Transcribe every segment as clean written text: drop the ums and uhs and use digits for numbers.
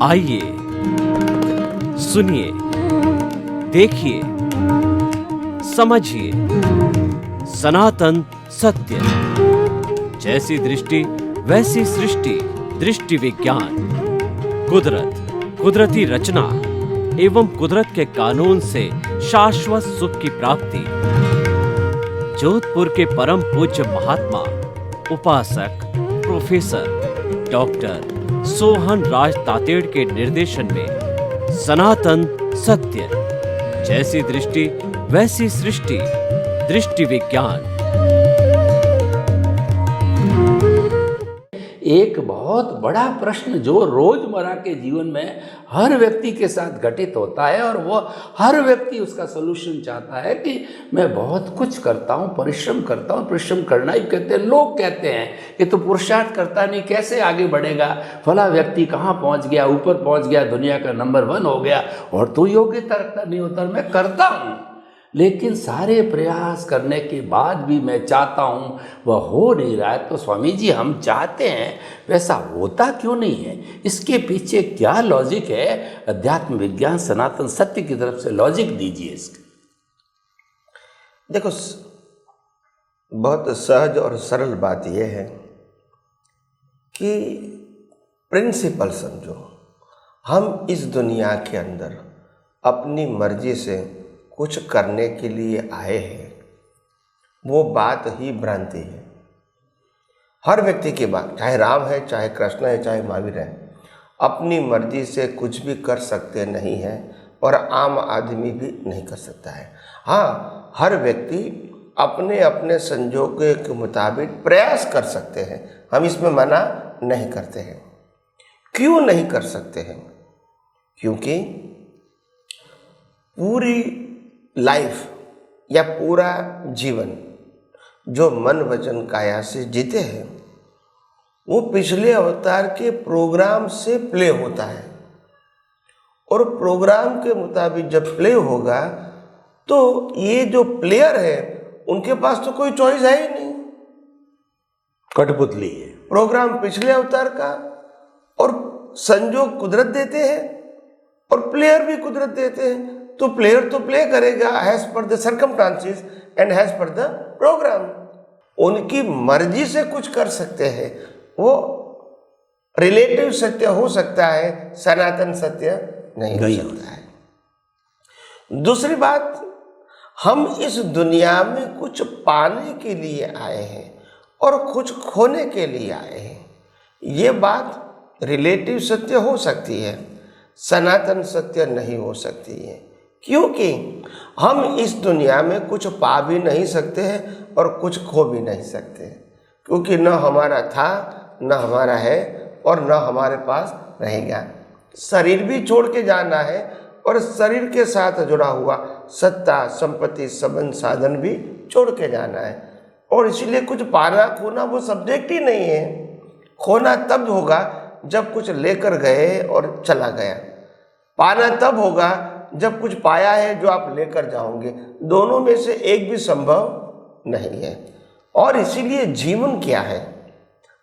आइए सुनिए, देखिए, समझिए सनातन सत्य। जैसी दृष्टि वैसी सृष्टि, दृष्टि विज्ञान। कुदरत, कुदरती रचना एवं कुदरत के कानून से शाश्वत सुख की प्राप्ति। जोधपुर के परम पूज्य महात्मा उपासक प्रोफेसर डॉक्टर सोहन राज तातेड़ के निर्देशन में सनातन सत्य। जैसी दृष्टि वैसी सृष्टि, दृष्टि विज्ञान। एक बहुत बड़ा प्रश्न जो रोजमर्रा के जीवन में हर व्यक्ति के साथ घटित होता है और वो हर व्यक्ति उसका सलूशन चाहता है कि मैं बहुत कुछ करता हूँ, परिश्रम करता हूँ। परिश्रम करना ही कहते हैं, लोग कहते हैं कि तू पुरुषार्थ करता नहीं, कैसे आगे बढ़ेगा, फला व्यक्ति कहाँ पहुँच गया, ऊपर पहुँच गया, दुनिया का नंबर 1 हो गया और तू योग्यता रखता नहीं होता। मैं करता हूँ, लेकिन सारे प्रयास करने के बाद भी मैं चाहता हूँ वह हो नहीं रहा है। तो स्वामी जी, हम चाहते हैं, वैसा होता क्यों नहीं है? इसके पीछे क्या लॉजिक है? अध्यात्म विज्ञान सनातन सत्य की तरफ से लॉजिक दीजिए इसका। देखो, बहुत सहज और सरल बात यह है कि प्रिंसिपल समझो, हम इस दुनिया के अंदर अपनी मर्जी से कुछ करने के लिए आए हैं, वो बात ही भ्रांति है। हर व्यक्ति की बात, चाहे राम है, चाहे कृष्ण है, चाहे महावीर है, अपनी मर्जी से कुछ भी कर सकते नहीं हैं और आम आदमी भी नहीं कर सकता है। हाँ, हर व्यक्ति अपने अपने संजोगों के मुताबिक प्रयास कर सकते हैं, हम इसमें मना नहीं करते हैं। क्यों नहीं कर सकते हैं? क्योंकि पूरी लाइफ या पूरा जीवन जो मन वचन काया से जीते हैं, वो पिछले अवतार के प्रोग्राम से प्ले होता है और प्रोग्राम के मुताबिक जब प्ले होगा तो ये जो प्लेयर है उनके पास तो कोई चॉइस है ही नहीं। कठपुतली है प्रोग्राम पिछले अवतार का और संजोग कुदरत देते हैं और प्लेयर भी कुदरत देते हैं। तो प्लेयर तो प्ले करेगा हैज पर द सर्कमस्टांसेस एंड हैज पर द प्रोग्राम। उनकी मर्जी से कुछ कर सकते हैं, वो रिलेटिव सत्य हो सकता है, सनातन सत्य नहीं हो सकता है। दूसरी बात, हम इस दुनिया में कुछ पाने के लिए आए हैं और कुछ खोने के लिए आए हैं। ये बात रिलेटिव सत्य हो सकती है, सनातन सत्य नहीं हो सकती है। क्योंकि हम इस दुनिया में कुछ पा भी नहीं सकते हैं और कुछ खो भी नहीं सकते, क्योंकि न हमारा था, न हमारा है और न हमारे पास रहेगा। शरीर भी छोड़ के जाना है और शरीर के साथ जुड़ा हुआ सत्ता, संपत्ति, संबंध, साधन भी छोड़ के जाना है। और इसलिए कुछ पाना खोना वो सब्जेक्ट ही नहीं है। खोना तब होगा जब कुछ लेकर गए और चला गया, पाना तब होगा जब कुछ पाया है जो आप लेकर जाओगे। दोनों में से एक भी संभव नहीं है। और इसीलिए जीवन क्या है?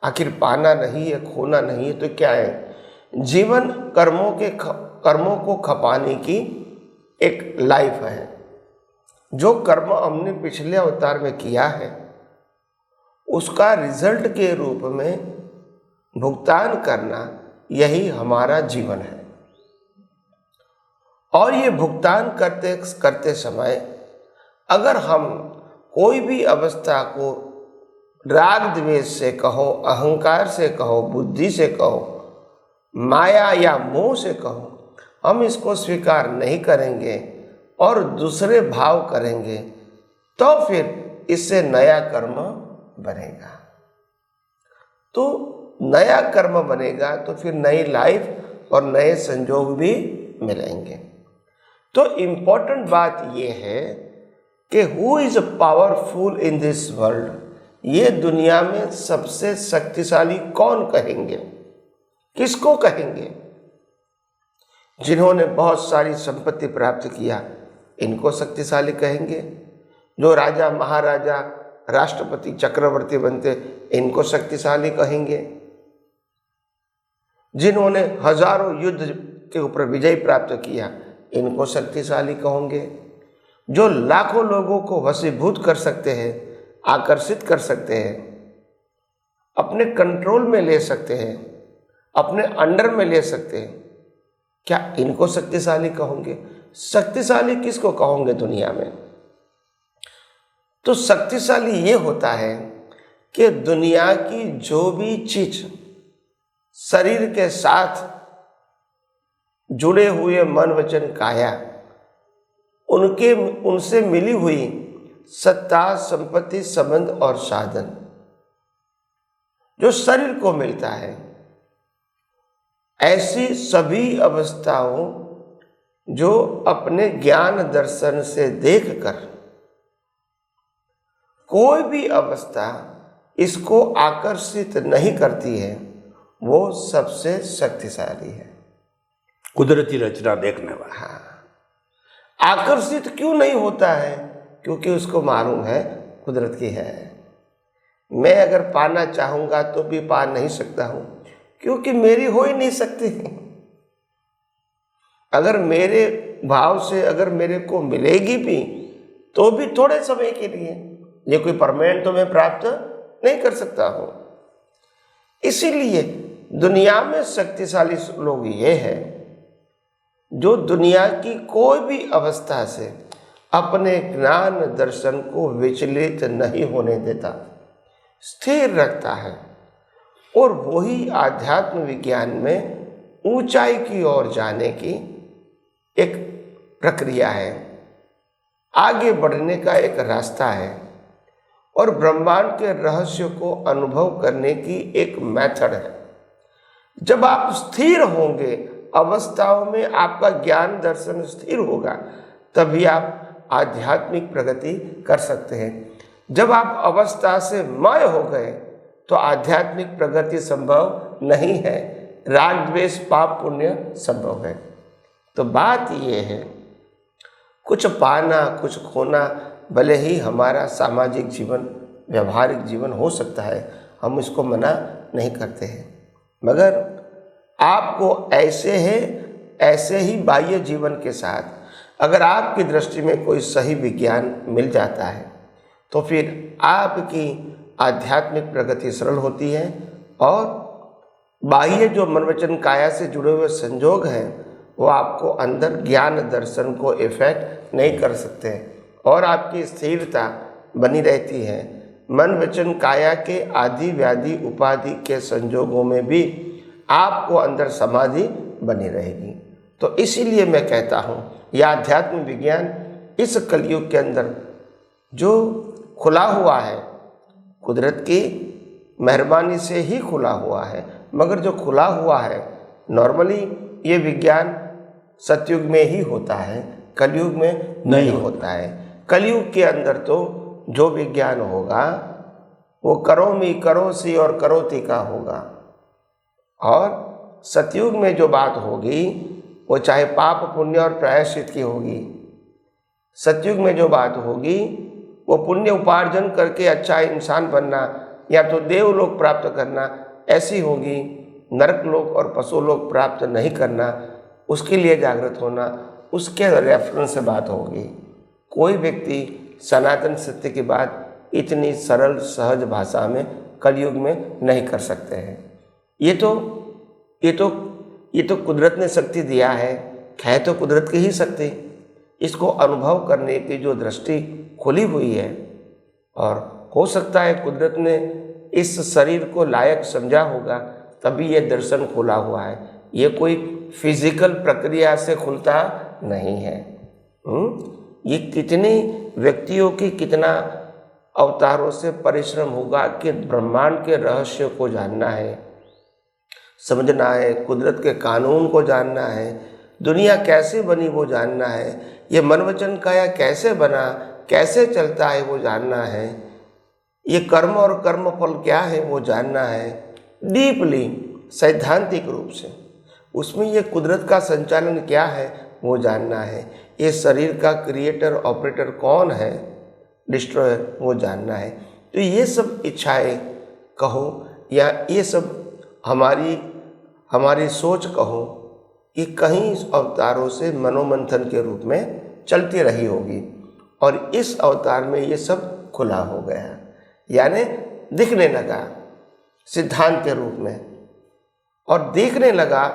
आखिर पाना नहीं है, खोना नहीं है, तो क्या है? जीवन कर्मों को खपाने की एक लाइफ है। जो कर्म हमने पिछले अवतार में किया है उसका रिजल्ट के रूप में भुगतान करना, यही हमारा जीवन है। और ये भुगतान करते करते समय अगर हम कोई भी अवस्था को राग द्वेष से कहो, अहंकार से कहो, बुद्धि से कहो, माया या मोह से कहो, हम इसको स्वीकार नहीं करेंगे और दूसरे भाव करेंगे, तो फिर इससे नया कर्म बनेगा। तो नया कर्म बनेगा तो फिर नई लाइफ और नए संजोग भी मिलेंगे। तो इम्पोर्टेंट बात यह है कि who is powerful in this world, ये दुनिया में सबसे शक्तिशाली कौन कहेंगे? किसको कहेंगे? जिन्होंने बहुत सारी संपत्ति प्राप्त किया, इनको शक्तिशाली कहेंगे। जो राजा महाराजा राष्ट्रपति चक्रवर्ती बनते, इनको शक्तिशाली कहेंगे। जिन्होंने हजारों युद्ध के ऊपर विजय प्राप्त किया, इनको शक्तिशाली कहोगे। जो लाखों लोगों को वशीभूत कर सकते हैं, आकर्षित कर सकते हैं, अपने कंट्रोल में ले सकते हैं, अपने अंडर में ले सकते हैं, क्या इनको शक्तिशाली कहोगे? शक्तिशाली किसको कहोगे दुनिया में? तो शक्तिशाली ये होता है कि दुनिया की जो भी चीज शरीर के साथ जुड़े हुए मन वचन काया, उनसे मिली हुई सत्ता, संपत्ति, संबंध और साधन जो शरीर को मिलता है, ऐसी सभी अवस्थाओं जो अपने ज्ञान दर्शन से देखकर कोई भी अवस्था इसको आकर्षित नहीं करती है, वो सबसे शक्तिशाली है। कुदरती रचना देखने वाला। हाँ, आकर्षित क्यों नहीं होता है? क्योंकि उसको मालूम है कुदरत की है। मैं अगर पाना चाहूंगा तो भी पा नहीं सकता हूं, क्योंकि मेरी हो ही नहीं सकती। अगर मेरे भाव से अगर मेरे को मिलेगी भी तो भी थोड़े समय के लिए, ये कोई परमानेंट तो मैं प्राप्त नहीं कर सकता हूं। इसीलिए दुनिया में शक्तिशाली लोग ये हैं जो दुनिया की कोई भी अवस्था से अपने ज्ञान दर्शन को विचलित नहीं होने देता, स्थिर रखता है, और वही आध्यात्म विज्ञान में ऊंचाई की ओर जाने की एक प्रक्रिया है, आगे बढ़ने का एक रास्ता है, और ब्रह्मांड के रहस्य को अनुभव करने की एक मेथड है। जब आप स्थिर होंगे, अवस्थाओं में आपका ज्ञान दर्शन स्थिर होगा, तभी आप आध्यात्मिक प्रगति कर सकते हैं। जब आप अवस्था से मय हो गए तो आध्यात्मिक प्रगति संभव नहीं है, राग द्वेष पाप पुण्य संभव है। तो बात ये है, कुछ पाना कुछ खोना, भले ही हमारा सामाजिक जीवन, व्यवहारिक जीवन हो सकता है, हम इसको मना नहीं करते हैं, मगर आपको ऐसे ही बाह्य जीवन के साथ अगर आपकी दृष्टि में कोई सही विज्ञान मिल जाता है तो फिर आपकी आध्यात्मिक प्रगति सरल होती है, और बाह्य जो मन वचन काया से जुड़े हुए संजोग हैं वो आपको अंदर ज्ञान दर्शन को इफेक्ट नहीं कर सकते, और आपकी स्थिरता बनी रहती है। मन वचन काया के आदि व्याधि उपाधि के संजोगों में भी आपको अंदर समाधि बनी रहेगी। तो इसीलिए मैं कहता हूँ, यह आध्यात्म विज्ञान इस कलयुग के अंदर जो खुला हुआ है, कुदरत की मेहरबानी से ही खुला हुआ है, मगर जो खुला हुआ है नॉर्मली ये विज्ञान सतयुग में ही होता है, कलयुग में नहीं होता है। कलयुग के अंदर तो जो विज्ञान होगा वो करोमि करोसी और करोति का होगा, और सतयुग में जो बात होगी वो चाहे पाप पुण्य और प्रायश्चित की होगी। सतयुग में जो बात होगी वो पुण्य उपार्जन करके अच्छा इंसान बनना या तो देवलोक प्राप्त करना, ऐसी होगी। नरक लोक और पशु लोक प्राप्त नहीं करना, उसके लिए जागृत होना, उसके रेफरेंस से बात होगी। कोई व्यक्ति सनातन सत्य की बात इतनी सरल सहज भाषा में कलयुग में नहीं कर सकते हैं। ये तो कुदरत ने शक्ति दिया है तो कुदरत की ही शक्ति। इसको अनुभव करने की जो दृष्टि खुली हुई है, और हो सकता है कुदरत ने इस शरीर को लायक समझा होगा तभी ये दर्शन खुला हुआ है। ये कोई फिजिकल प्रक्रिया से खुलता नहीं है। ये कितने व्यक्तियों की कितना अवतारों से परिश्रम होगा कि ब्रह्मांड के रहस्य को जानना है, समझना है, कुदरत के कानून को जानना है, दुनिया कैसे बनी वो जानना है, ये मन वचन काया कैसे बना, कैसे चलता है वो जानना है, ये कर्म और कर्म फल क्या है वो जानना है डीपली, सैद्धांतिक रूप से। उसमें ये कुदरत का संचालन क्या है वो जानना है, ये शरीर का क्रिएटर ऑपरेटर कौन है, डिस्ट्रॉयर, वो जानना है। तो ये सब इच्छाएं कहो या ये सब हमारी हमारी सोच कहो, ये कहीं अवतारों से मनोमंथन के रूप में चलती रही होगी और इस अवतार में ये सब खुला हो गया, यानी दिखने लगा सिद्धांत के रूप में, और देखने लगा,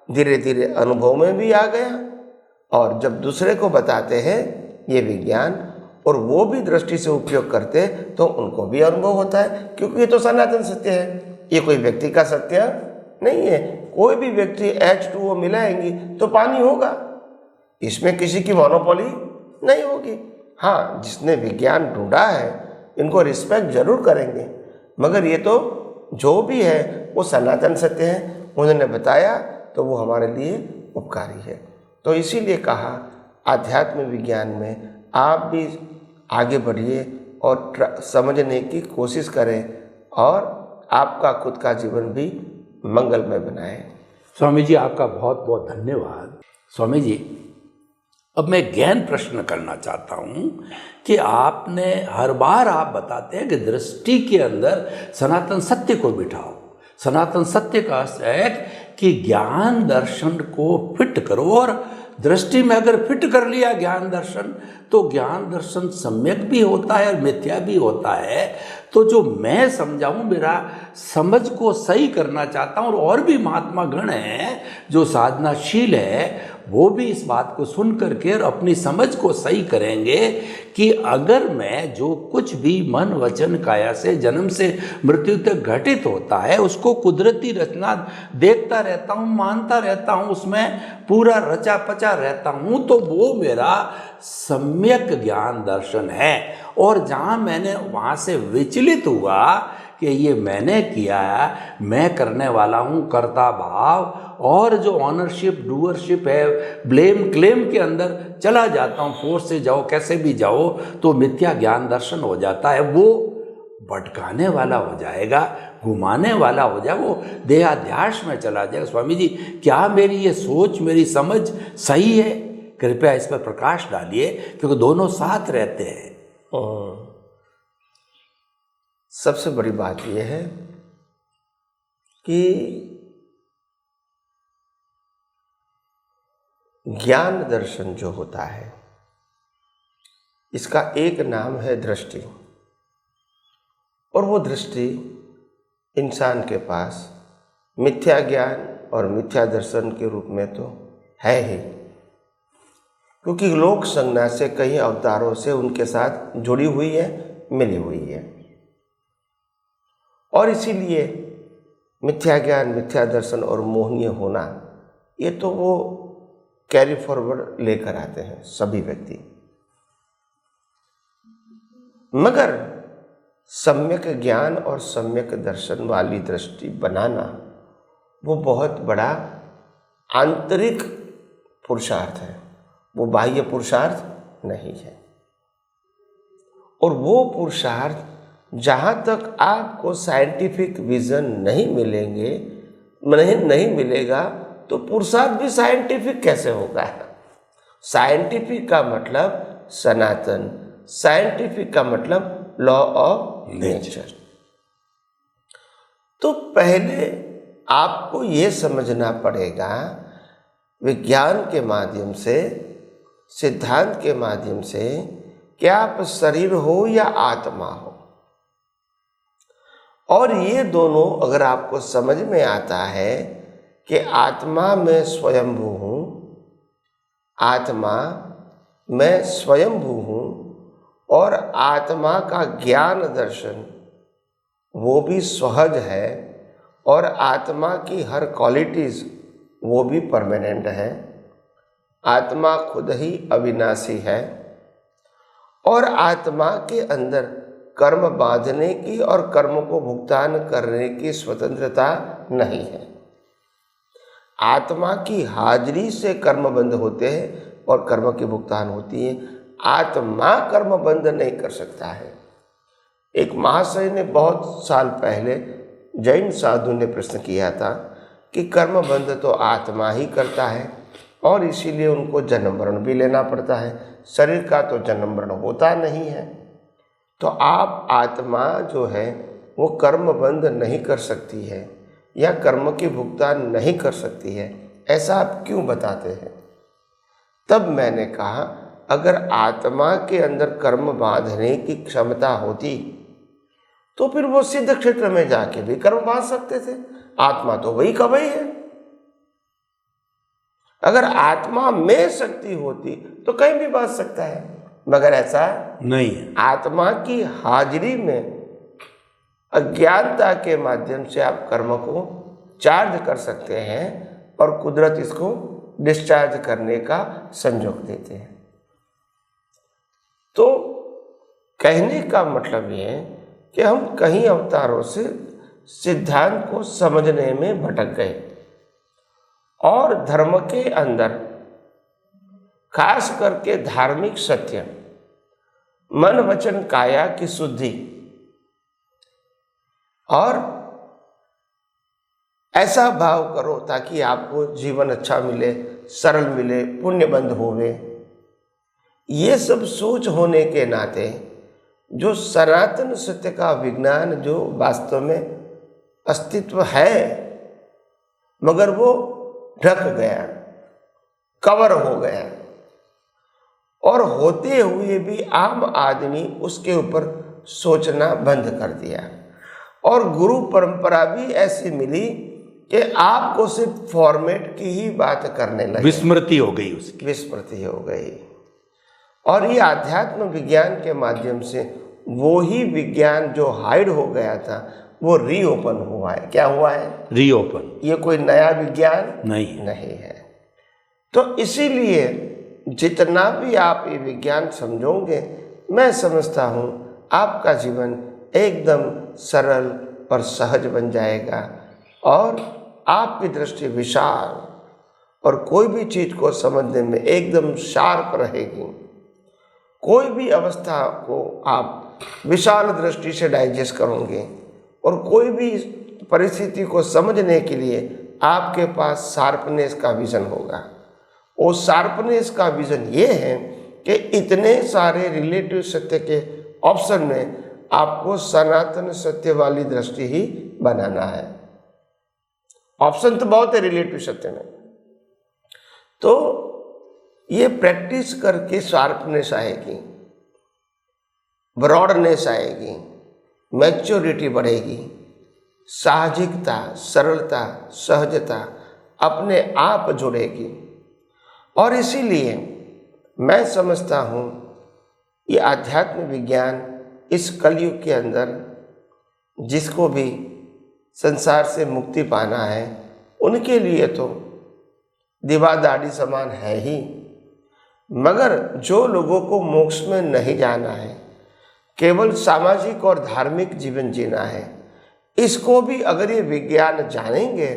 धीरे धीरे अनुभव में भी आ गया। और जब दूसरे को बताते हैं ये विज्ञान और वो भी दृष्टि से उपयोग करते तो उनको भी अनुभव होता है, क्योंकि ये तो सनातन सत्य है, ये कोई व्यक्ति का सत्य नहीं है। कोई भी व्यक्ति H2O मिलाएंगी तो पानी होगा, इसमें किसी की मोनोपोली नहीं होगी। हाँ, जिसने विज्ञान ढूंढा है इनको रिस्पेक्ट जरूर करेंगे, मगर ये तो जो भी है वो सनातन सत्य है, उन्होंने बताया तो वो हमारे लिए उपकारी है। तो इसीलिए कहा आध्यात्म विज्ञान में आप भी आगे बढ़िए और समझने की कोशिश करें और आपका खुद का जीवन भी मंगलमय बनाएं। स्वामी जी आपका बहुत बहुत धन्यवाद। स्वामी जी, अब मैं गहन प्रश्न करना चाहता हूँ कि आपने हर बार आप बताते हैं कि दृष्टि के अंदर सनातन सत्य को बिठाओ। सनातन सत्य का अर्थ है कि ज्ञान दर्शन को फिट करो, और दृष्टि में अगर फिट कर लिया ज्ञान दर्शन तो ज्ञान दर्शन सम्यक भी होता है और मिथ्या भी होता है। तो जो मैं समझाऊं, मेरा समझ को सही करना चाहता हूं, और भी महात्मा गण हैं जो साधनाशील है वो भी इस बात को सुन करके और अपनी समझ को सही करेंगे कि अगर मैं जो कुछ भी मन वचन काया से जन्म से मृत्यु तक घटित होता है उसको कुदरती रचना देखता रहता हूँ, मानता रहता हूँ, उसमें पूरा रचा पचा रहता हूँ, तो वो मेरा सम्यक ज्ञान दर्शन है। और जहाँ मैंने वहाँ से विचलित हुआ कि ये मैंने किया है, मैं करने वाला हूँ, कर्ता भाव और जो ऑनरशिप डूअरशिप है, ब्लेम क्लेम के अंदर चला जाता हूँ, फोर्स से जाओ कैसे भी जाओ, तो मिथ्या ज्ञान दर्शन हो जाता है। वो भटकाने वाला हो जाएगा, घुमाने वाला हो जाएगा, वो देहाध्यास में चला जाएगा। स्वामी जी, क्या मेरी ये सोच, मेरी समझ सही है? कृपया इस पर प्रकाश डालिए, क्योंकि दोनों साथ रहते हैं। और सबसे बड़ी बात यह है कि ज्ञान दर्शन जो होता है इसका एक नाम है दृष्टि, और वो दृष्टि इंसान के पास मिथ्या ज्ञान और मिथ्या दर्शन के रूप में तो है ही, क्योंकि लोक संज्ञा से कई अवतारों से उनके साथ जुड़ी हुई है, मिली हुई है, और इसीलिए मिथ्या ज्ञान, मिथ्या दर्शन और मोहनीय होना ये तो वो कैरी फॉरवर्ड लेकर आते हैं सभी व्यक्ति। मगर सम्यक ज्ञान और सम्यक दर्शन वाली दृष्टि बनाना वो बहुत बड़ा आंतरिक पुरुषार्थ है, वो बाह्य पुरुषार्थ नहीं है। और वो पुरुषार्थ जहाँ तक आपको साइंटिफिक विजन नहीं मिलेगा तो पुरुषार्थ भी साइंटिफिक कैसे होगा? साइंटिफिक का मतलब सनातन, साइंटिफिक का मतलब लॉ ऑफ नेचर। तो पहले आपको ये समझना पड़ेगा विज्ञान के माध्यम से, सिद्धांत के माध्यम से, कि आप शरीर हो या आत्मा हो। और ये दोनों अगर आपको समझ में आता है कि आत्मा मैं स्वयंभू हूँ, आत्मा मैं स्वयंभू हूँ, और आत्मा का ज्ञान दर्शन वो भी सहज है, और आत्मा की हर क्वालिटीज़ वो भी परमानेंट है, आत्मा खुद ही अविनाशी है, और आत्मा के अंदर कर्म बांधने की और कर्म को भुगतान करने की स्वतंत्रता नहीं है। आत्मा की हाजिरी से कर्म बंद होते हैं और कर्म की भुगतान होती है, आत्मा कर्म बंद नहीं कर सकता है। एक महाशय ने बहुत साल पहले जैन साधु ने प्रश्न किया था कि कर्म बंद तो आत्मा ही करता है और इसीलिए उनको जन्म मरण भी लेना पड़ता है, शरीर का तो जन्म मरण होता नहीं है। तो आप आत्मा जो है वो कर्म बंद नहीं कर सकती है, या कर्म के भुगतान नहीं कर सकती है, ऐसा आप क्यों बताते हैं? तब मैंने कहा, अगर आत्मा के अंदर कर्म बांधने की क्षमता होती तो फिर वो सिद्ध क्षेत्र में जाके भी कर्म बांध सकते थे। आत्मा तो वही का वही है। अगर आत्मा में शक्ति होती तो कहीं भी बांध सकता है, मगर ऐसा नहीं है। आत्मा की हाजिरी में अज्ञानता के माध्यम से आप कर्म को चार्ज कर सकते हैं और कुदरत इसको डिस्चार्ज करने का संयोग देते हैं। तो कहने का मतलब ये है कि हम कई अवतारों से सिद्धांत को समझने में भटक गए और धर्म के अंदर खास करके धार्मिक सत्य, मन वचन काया की शुद्धि और ऐसा भाव करो ताकि आपको जीवन अच्छा मिले, सरल मिले, पुण्यबंध होवे, ये सब सोच होने के नाते जो सनातन सत्य का विज्ञान जो वास्तव में अस्तित्व है मगर वो ढक गया, कवर हो गया, और होते हुए भी आम आदमी उसके ऊपर सोचना बंद कर दिया। और गुरु परंपरा भी ऐसी मिली कि आपको सिर्फ फॉर्मेट की ही बात करने लगे, विस्मृति हो गई, उसकी विस्मृति हो गई। और ये आध्यात्म विज्ञान के माध्यम से वो ही विज्ञान जो हाइड हो गया था वो रीओपन हुआ है। क्या हुआ है? रीओपन। ये कोई नया विज्ञान नहीं है। तो इसीलिए जितना भी आप ये विज्ञान समझोगे, मैं समझता हूँ आपका जीवन एकदम सरल और सहज बन जाएगा और आपकी दृष्टि विशाल और कोई भी चीज़ को समझने में एकदम शार्प रहेगी। कोई भी अवस्था को आप विशाल दृष्टि से डाइजेस्ट करोगे और कोई भी परिस्थिति को समझने के लिए आपके पास शार्पनेस का विजन होगा। और शार्पनेस का विजन ये है कि इतने सारे रिलेटिव सत्य के ऑप्शन में आपको सनातन सत्य वाली दृष्टि ही बनाना है। ऑप्शन तो बहुत है रिलेटिव सत्य में, तो ये प्रैक्टिस करके शार्पनेस आएगी, ब्रॉडनेस आएगी, मैच्योरिटी बढ़ेगी, साहजिकता, सरलता, सहजता अपने आप जुड़ेगी। और इसीलिए मैं समझता हूँ ये आध्यात्म विज्ञान इस कलयुग के अंदर जिसको भी संसार से मुक्ति पाना है उनके लिए तो दीवादाड़ी समान है ही, मगर जो लोगों को मोक्ष में नहीं जाना है, केवल सामाजिक और धार्मिक जीवन जीना है, इसको भी अगर ये विज्ञान जानेंगे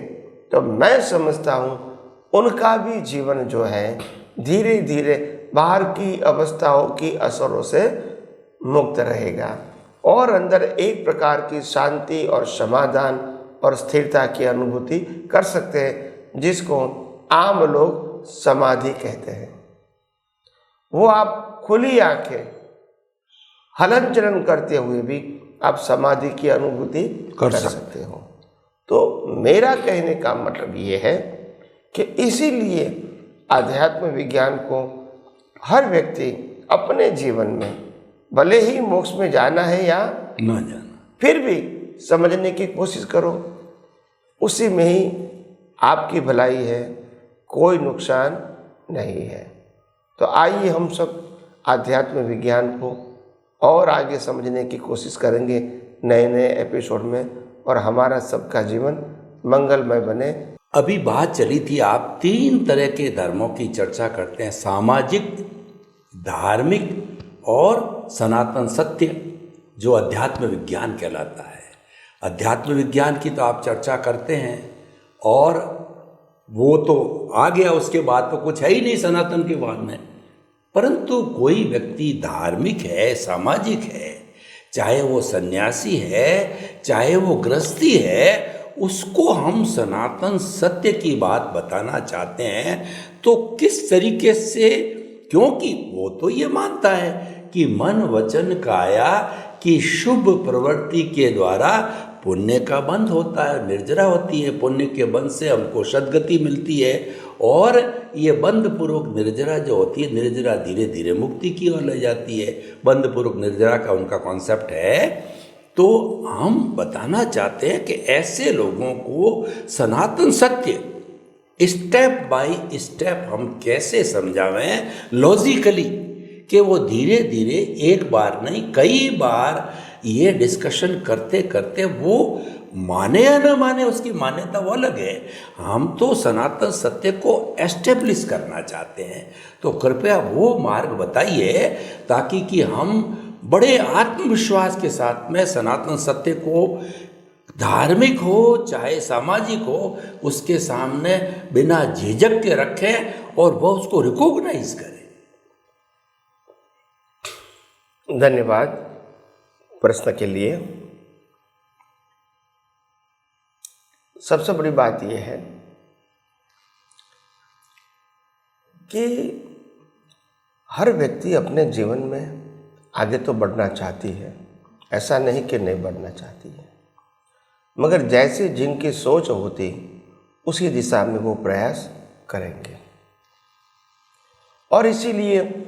तो मैं समझता हूँ उनका भी जीवन जो है धीरे धीरे बाहर की अवस्थाओं की असरों से मुक्त रहेगा और अंदर एक प्रकार की शांति और समाधान और स्थिरता की अनुभूति कर सकते हैं, जिसको आम लोग समाधि कहते हैं। वो आप खुली आंखें हलन चलन करते हुए भी आप समाधि की अनुभूति कर सकते हो। तो मेरा कहने का मतलब ये है कि इसीलिए आध्यात्म विज्ञान को हर व्यक्ति अपने जीवन में भले ही मोक्ष में जाना है या न जाना, फिर भी समझने की कोशिश करो, उसी में ही आपकी भलाई है, कोई नुकसान नहीं है। तो आइए हम सब आध्यात्म विज्ञान को और आगे समझने की कोशिश करेंगे नए नए एपिसोड में, और हमारा सबका जीवन मंगलमय बने। अभी बात चली थी, आप 3 तरह के धर्मों की चर्चा करते हैं, सामाजिक, धार्मिक और सनातन सत्य, जो अध्यात्म विज्ञान कहलाता है। अध्यात्म विज्ञान की तो आप चर्चा करते हैं और वो तो आ गया, उसके बाद तो कुछ है ही नहीं सनातन के बाद में। परंतु कोई व्यक्ति धार्मिक है, सामाजिक है, चाहे वो सन्यासी है, चाहे वो गृहस्थी है, उसको हम सनातन सत्य की बात बताना चाहते हैं तो किस तरीके से, क्योंकि वो तो ये मानता है कि मन वचन काया की शुभ प्रवृत्ति के द्वारा पुण्य का बंध होता है, निर्जरा होती है। पुण्य के बंध से हमको सद्गति मिलती है, और ये बंध पूर्वक निर्जरा जो होती है, निर्जरा धीरे धीरे मुक्ति की ओर ले जाती है। बंध पूर्वक निर्जरा का उनका कॉन्सेप्ट है। तो हम बताना चाहते हैं कि ऐसे लोगों को सनातन सत्य स्टेप बाय स्टेप हम कैसे समझावें लॉजिकली, कि वो धीरे धीरे एक बार नहीं कई बार ये डिस्कशन करते करते वो माने या न माने, उसकी मान्यता वो अलग है। हम तो सनातन सत्य को एस्टेब्लिश करना चाहते हैं। तो कृपया वो मार्ग बताइए, ताकि कि हम बड़े आत्मविश्वास के साथ में सनातन सत्य को, धार्मिक हो चाहे सामाजिक हो, उसके सामने बिना झिझक के रखें और वह उसको रिकॉग्नाइज करें। धन्यवाद प्रश्न के लिए। सबसे बड़ी बात यह है कि हर व्यक्ति अपने जीवन में आगे तो बढ़ना चाहती है, ऐसा नहीं कि नहीं बढ़ना चाहती है, मगर जैसे जिनकी सोच होती उसी दिशा में वो प्रयास करेंगे। और इसीलिए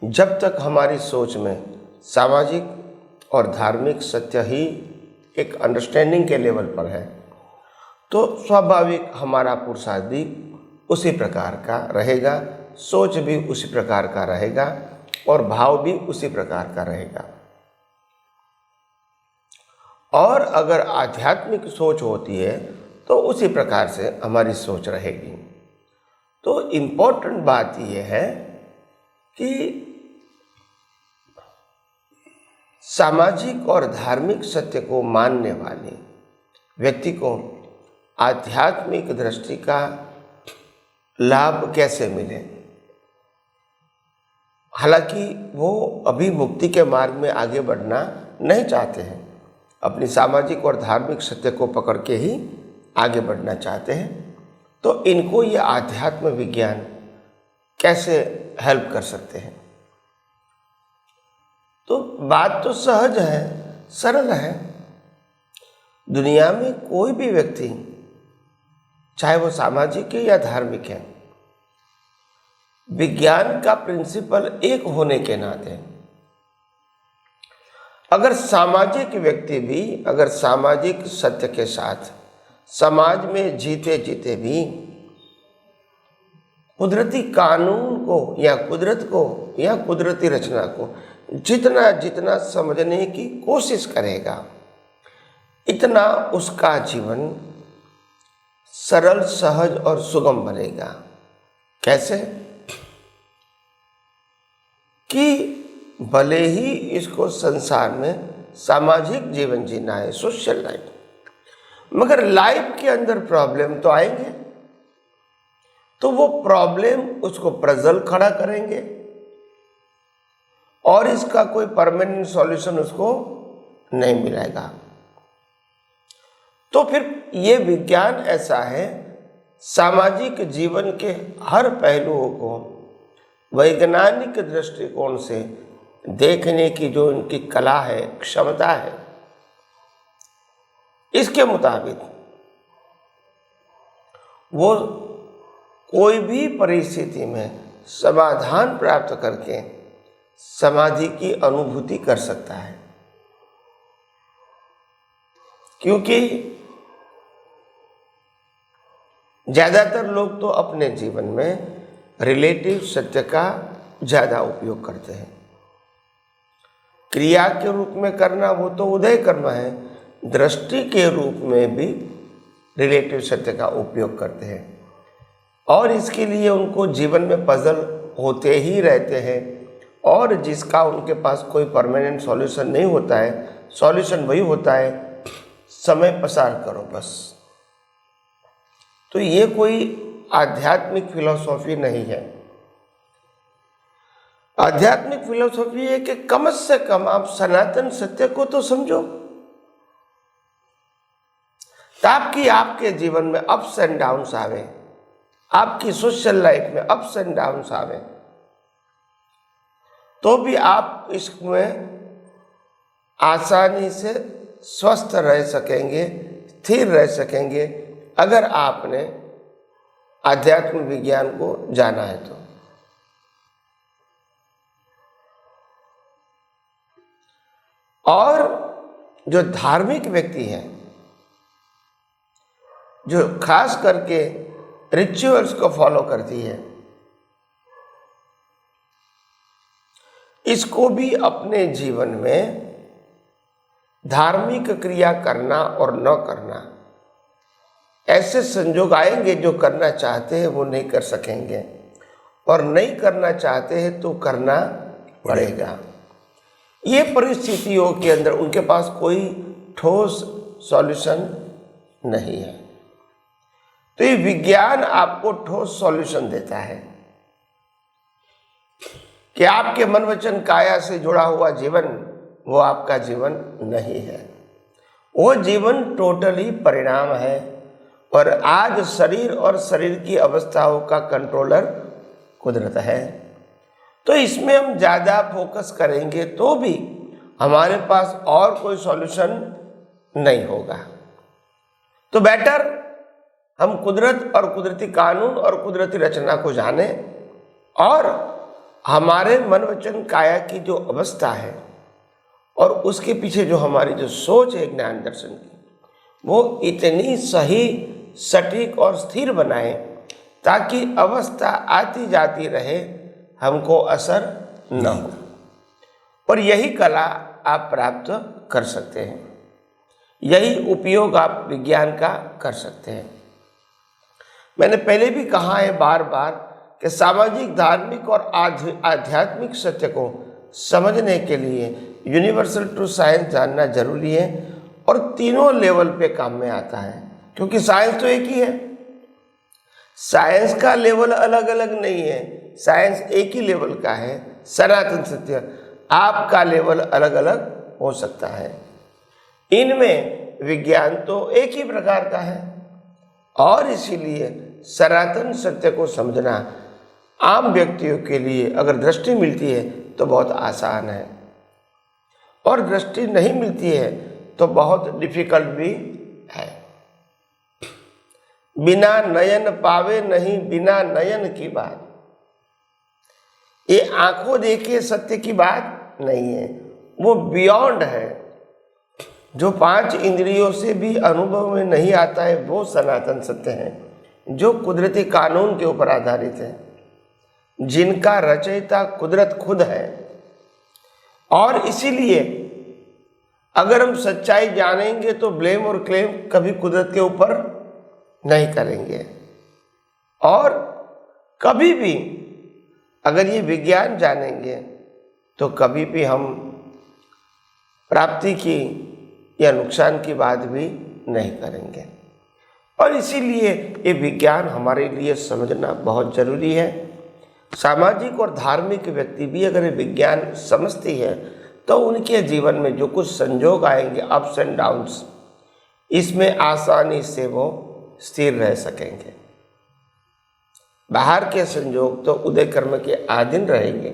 जब तक हमारी सोच में सामाजिक और धार्मिक सत्य ही एक अंडरस्टैंडिंग के लेवल पर है, तो स्वाभाविक हमारा पुरुषार्थ भी उसी प्रकार का रहेगा, सोच भी उसी प्रकार का रहेगा और भाव भी उसी प्रकार का रहेगा। और अगर आध्यात्मिक सोच होती है तो उसी प्रकार से हमारी सोच रहेगी। तो इम्पोर्टेंट बात यह है कि सामाजिक और धार्मिक सत्य को मानने वाले व्यक्ति को आध्यात्मिक दृष्टि का लाभ कैसे मिले। हालांकि वो अभी मुक्ति के मार्ग में आगे बढ़ना नहीं चाहते हैं, अपनी सामाजिक और धार्मिक सत्य को पकड़ के ही आगे बढ़ना चाहते हैं। तो इनको ये आध्यात्म विज्ञान कैसे हेल्प कर सकते हैं। तो बात तो सहज है, सरल है। दुनिया में कोई भी व्यक्ति, चाहे वो सामाजिक है या धार्मिक है, विज्ञान का प्रिंसिपल एक होने के नाते अगर सामाजिक व्यक्ति भी अगर सामाजिक सत्य के साथ समाज में जीते जीते भी कुदरती कानून को या कुदरत को या कुदरती रचना को जितना जितना समझने की कोशिश करेगा, इतना उसका जीवन सरल, सहज और सुगम बनेगा। कैसे? कि भले ही इसको संसार में सामाजिक जीवन जीना है, सोशल लाइफ, मगर लाइफ के अंदर प्रॉब्लम तो आएंगे, तो वो प्रॉब्लम उसको प्रज्वल खड़ा करेंगे और इसका कोई परमानेंट सॉल्यूशन उसको नहीं मिलेगा। तो फिर ये विज्ञान ऐसा है, सामाजिक जीवन के हर पहलुओं को वैज्ञानिक दृष्टिकोण से देखने की जो उनकी कला है, क्षमता है, इसके मुताबिक वो कोई भी परिस्थिति में समाधान प्राप्त करके समाधि की अनुभूति कर सकता है। क्योंकि ज्यादातर लोग तो अपने जीवन में रिलेटिव सत्य का ज्यादा उपयोग करते हैं। क्रिया के रूप में करना वो तो उदय कर्म है, दृष्टि के रूप में भी रिलेटिव सत्य का उपयोग करते हैं और इसके लिए उनको जीवन में पजल होते ही रहते हैं और जिसका उनके पास कोई परमानेंट सॉल्यूशन नहीं होता है। सॉल्यूशन वही होता है, समय पसार करो बस। तो ये कोई आध्यात्मिक फिलॉसफी नहीं है। आध्यात्मिक फिलॉसफी है कि कम से कम आप सनातन सत्य को तो समझो, ताकि आपके जीवन में अप्स एंड डाउन्स आवे, आपकी सोशल लाइफ में अप्स एंड डाउन्स आवे, तो भी आप इसमें आसानी से स्वस्थ रह सकेंगे, स्थिर रह सकेंगे, अगर आपने आध्यात्म विज्ञान को जाना है तो। और जो धार्मिक व्यक्ति हैं, जो खास करके रिचुअल्स को फॉलो करती है, इसको भी अपने जीवन में धार्मिक क्रिया करना और न करना, ऐसे संजोग आएंगे जो करना चाहते हैं वो नहीं कर सकेंगे, और नहीं करना चाहते हैं तो करना पड़ेगा। ये परिस्थितियों के अंदर उनके पास कोई ठोस सॉल्यूशन नहीं है। तो ये विज्ञान आपको ठोस सॉल्यूशन देता है कि आपके मन वचन काया से जुड़ा हुआ जीवन वो आपका जीवन नहीं है, वो जीवन टोटली परिणाम है। और आज शरीर और शरीर की अवस्थाओं का कंट्रोलर कुदरत है। तो इसमें हम ज़्यादा फोकस करेंगे तो भी हमारे पास और कोई सॉल्यूशन नहीं होगा। तो बेटर हम कुदरत और कुदरती कानून और कुदरती रचना को जानें, और हमारे मन वचन काया की जो अवस्था है और उसके पीछे जो हमारी जो सोच है ज्ञान दर्शन की, वो इतनी सही, सटीक और स्थिर बनाए ताकि अवस्था आती जाती रहे, हमको असर न हो। और यही कला आप प्राप्त कर सकते हैं, यही उपयोग आप विज्ञान का कर सकते हैं। मैंने पहले भी कहा है बार बार कि सामाजिक, धार्मिक और आध्यात्मिक सत्य को समझने के लिए यूनिवर्सल ट्रू साइंस जानना जरूरी है, और तीनों लेवल पे काम में आता है, क्योंकि साइंस तो एक ही है। साइंस का लेवल अलग अलग नहीं है, साइंस एक ही लेवल का है, सनातन सत्य। आपका लेवल अलग अलग हो सकता है। इनमें विज्ञान तो एक ही प्रकार का है, और इसीलिए सनातन सत्य को समझना आम व्यक्तियों के लिए अगर दृष्टि मिलती है तो बहुत आसान है, और दृष्टि नहीं मिलती है तो बहुत डिफिकल्ट भी है। बिना नयन पावे नहीं बिना नयन की बात, ये आंखों देखे सत्य की बात नहीं है, वो बियॉन्ड है। जो 5 इंद्रियों से भी अनुभव में नहीं आता है वो सनातन सत्य है, जो कुदरती कानून के ऊपर आधारित है, जिनका रचयिता कुदरत खुद है। और इसीलिए अगर हम सच्चाई जानेंगे तो ब्लेम और क्लेम कभी कुदरत के ऊपर नहीं करेंगे, और कभी भी अगर ये विज्ञान जानेंगे तो कभी भी हम प्राप्ति की या नुकसान की बात भी नहीं करेंगे। और इसीलिए ये विज्ञान हमारे लिए समझना बहुत जरूरी है। सामाजिक और धार्मिक व्यक्ति भी अगर विज्ञान समझती है तो उनके जीवन में जो कुछ संजोग आएंगे, अप्स एंड डाउन्स, इसमें आसानी से वो स्थिर रह सकेंगे। बाहर के संजोग तो उदय कर्म के अधीन रहेंगे,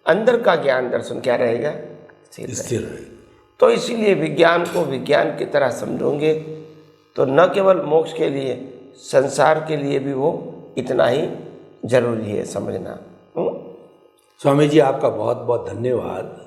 अंदर का ज्ञान दर्शन क्या रहेगा? स्थिर रहेगा। तो इसीलिए विज्ञान को विज्ञान की तरह समझोगे तो न केवल मोक्ष के लिए, संसार के लिए भी वो इतना ही जरूरी है समझना। स्वामी जी, आपका बहुत बहुत धन्यवाद।